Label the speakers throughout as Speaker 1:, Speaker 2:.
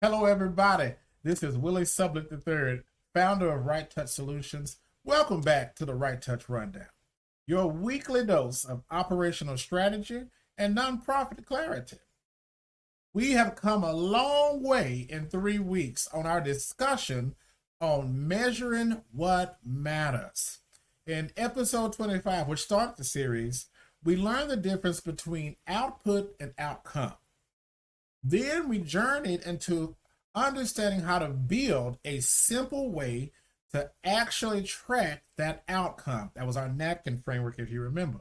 Speaker 1: Hello, everybody. This is Willie Sublett III, founder of RightTouch Solutions. Welcome back to the RightTouch Rundown, your weekly dose of operational strategy and nonprofit clarity. We have come a long way in 3 weeks on our discussion on measuring what matters. In episode 25, which started the series, we learned the difference between output and outcome. Then we journeyed into understanding how to build a simple way to actually track that outcome. That was our napkin framework, if you remember.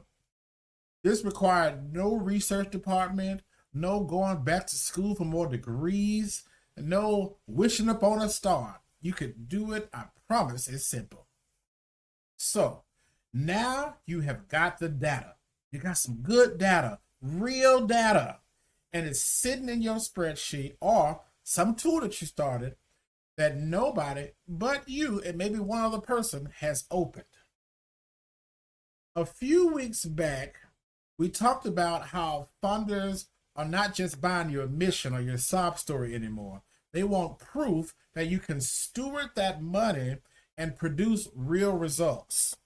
Speaker 1: This required no research department, no going back to school for more degrees, no wishing upon a star. You could do it, I promise. It's simple. So now you have got the data. You got some good data, real data, and it's sitting in your spreadsheet or some tool that you started that nobody but you and maybe one other person has opened. A few weeks back, we talked about how funders are not just buying your mission or your sob story anymore. They want proof that you can steward that money and produce real results.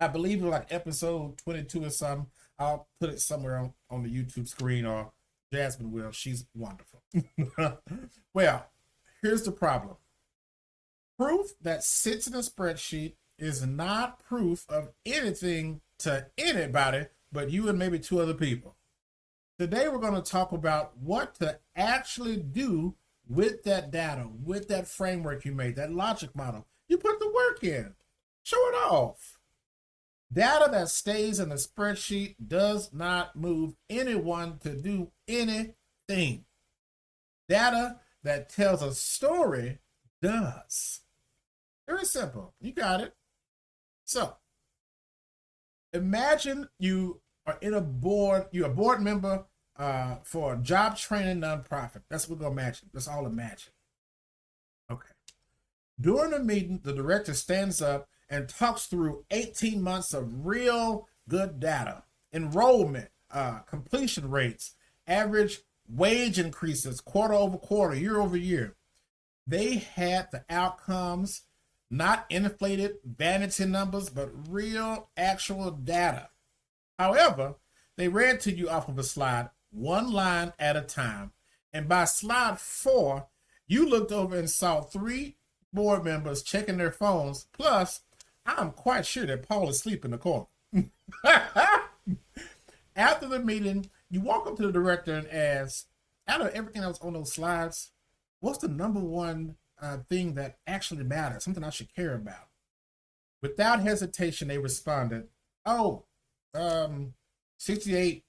Speaker 1: I believe it was like episode 22 or something. I'll put it somewhere on the YouTube screen, or Jasmine will. She's wonderful. Well, here's the problem. Proof that sits in a spreadsheet is not proof of anything to anybody but you and maybe 2 other people. Today, we're going to talk about what to actually do with that data, with that framework you made, that logic model. You put the work in. Show it off. Data that stays in a spreadsheet does not move anyone to do anything. Data that tells a story does. Very simple. You got it. So, imagine you are in a board, you're a board member for a job training nonprofit. That's what we're going to imagine. Let's all imagine. Okay. During the meeting, the director stands up and talks through 18 months of real good data, enrollment, completion rates, average wage increases quarter over quarter, year over year. They had the outcomes, not inflated vanity numbers, but real actual data. However, they read to you off of a slide, one line at a time. And by slide 4, you looked over and saw 3 board members checking their phones, plus I'm quite sure that Paul is asleep in the corner. After the meeting, you walk up to the director and ask, out of everything that was on those slides, what's the number one thing that actually matters, something I should care about? Without hesitation, they responded, 68,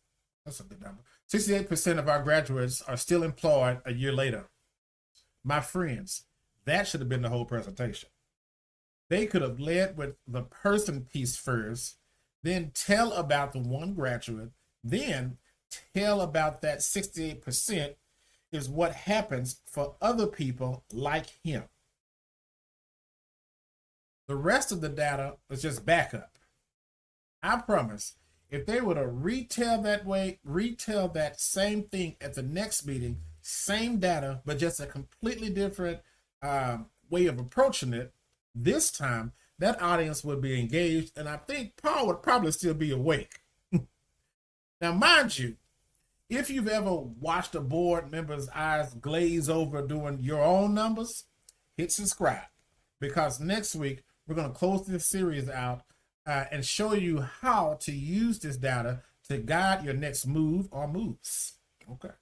Speaker 1: that's a good number. 68% of our graduates are still employed a year later. My friends, that should have been the whole presentation. They could have led with the person piece first, then tell about the one graduate, then tell about that 68% is what happens for other people like him. The rest of the data is just backup. I promise, if they were to retell that same thing at the next meeting, same data, but just a completely different way of approaching it, this time, that audience would be engaged, and I think Paul would probably still be awake. Now, mind you, if you've ever watched a board member's eyes glaze over doing your own numbers, hit subscribe, because next week, we're going to close this series out and show you how to use this data to guide your next move or moves. Okay.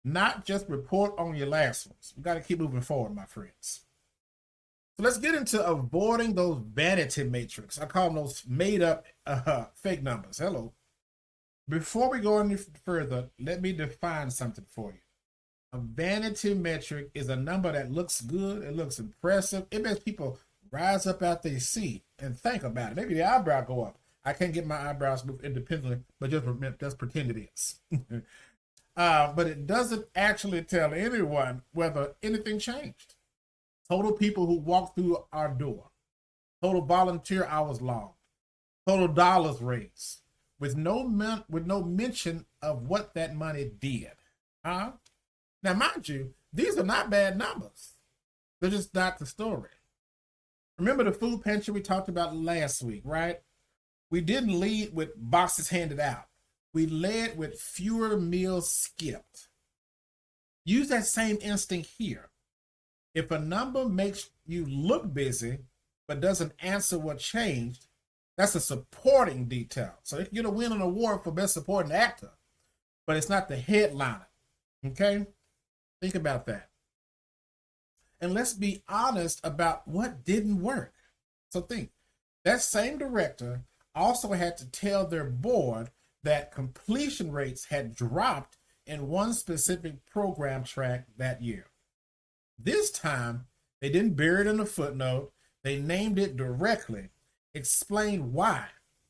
Speaker 1: Not just report on your last ones. We got to keep moving forward, my friends. So let's get into avoiding those vanity metrics. I call them those made up fake numbers. Hello. Before we go any further, let me define something for you. A vanity metric is a number that looks good, it looks impressive. It makes people rise up out their seat and think about it. Maybe the eyebrow go up. I can't get my eyebrows moved independently, but just pretend it is. But it doesn't actually tell anyone whether anything changed. Total people who walked through our door, total volunteer hours logged, total dollars raised, with no mention of what that money did. Now, mind you, These are not bad numbers. They're just not the story. Remember the food pantry we talked about last week, right? We didn't lead with boxes handed out. We led with fewer meals skipped. Use that same instinct here. If a number makes you look busy but doesn't answer what changed, that's a supporting detail. So they can get a win an award for best supporting actor, but it's not the headliner. Okay? Think about that. And let's be honest about what didn't work. So think, that same director also had to tell their board that completion rates had dropped in one specific program track that year. This time, they didn't bury it in a footnote. They named it directly, explained why.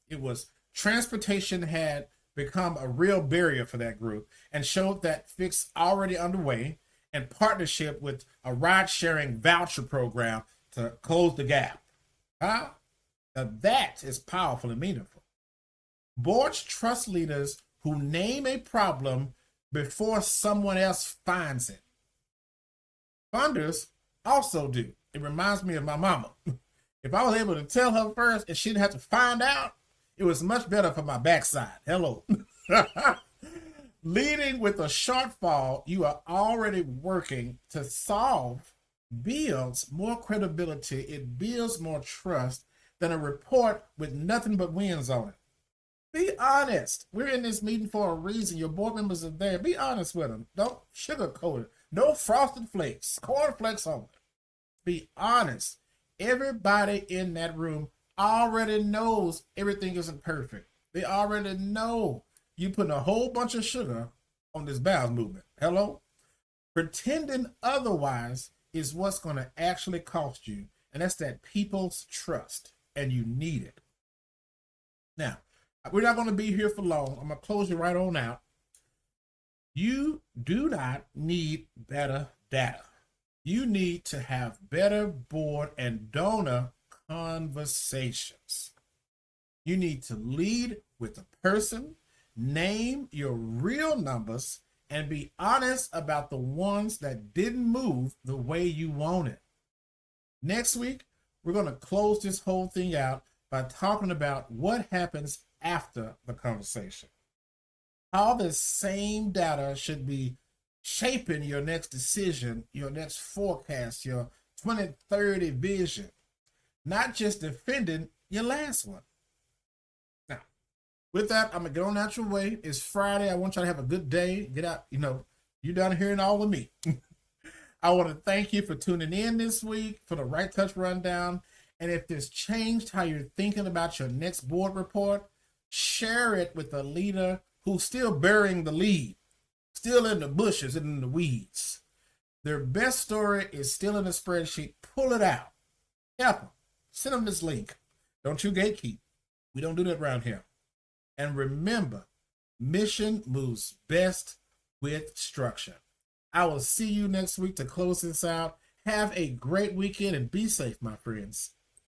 Speaker 1: It was transportation had become a real barrier for that group, and showed that fix already underway in partnership with a ride-sharing voucher program to close the gap. Huh? Now that is powerful and meaningful. Boards trust leaders who name a problem before someone else finds it. Funders also do. It reminds me of my mama. If I was able to tell her first and she didn't have to find out, it was much better for my backside. Hello. Leading with a shortfall you are already working to solve builds more credibility. It builds more trust than a report with nothing but wins on it. Be honest. We're in this meeting for a reason. Your board members are there. Be honest with them. Don't sugarcoat it. No frosted flakes. Cornflakes only. Be honest. Everybody in that room already knows everything isn't perfect. They already know you putting a whole bunch of sugar on this bowels movement. Hello? Pretending otherwise is what's going to actually cost you. And that's that people's trust. And you need it. Now, we're not going to be here for long. I'm going to close you right on out. You do not need better data. You need to have better board and donor conversations. You need to lead with a person, name your real numbers, and be honest about the ones that didn't move the way you wanted. Next week, we're going to close this whole thing out by talking about what happens after the conversation. How the same data should be shaping your next decision, your next forecast, your 2030 vision, not just defending your last one. Now, with that, I'm going to get on out your way. It's Friday. I want y'all to have a good day. Get out, you're done hearing all of me. I want to thank you for tuning in this week for the RightTouch Rundown. And if this changed how you're thinking about your next board report, share it with a leader who's still burying the lead, still in the bushes and in the weeds. Their best story is still in the spreadsheet. Pull it out. Help them. Send them this link. Don't you gatekeep. We don't do that around here. And remember, mission moves best with structure. I will see you next week to close this out. Have a great weekend and be safe, my friends.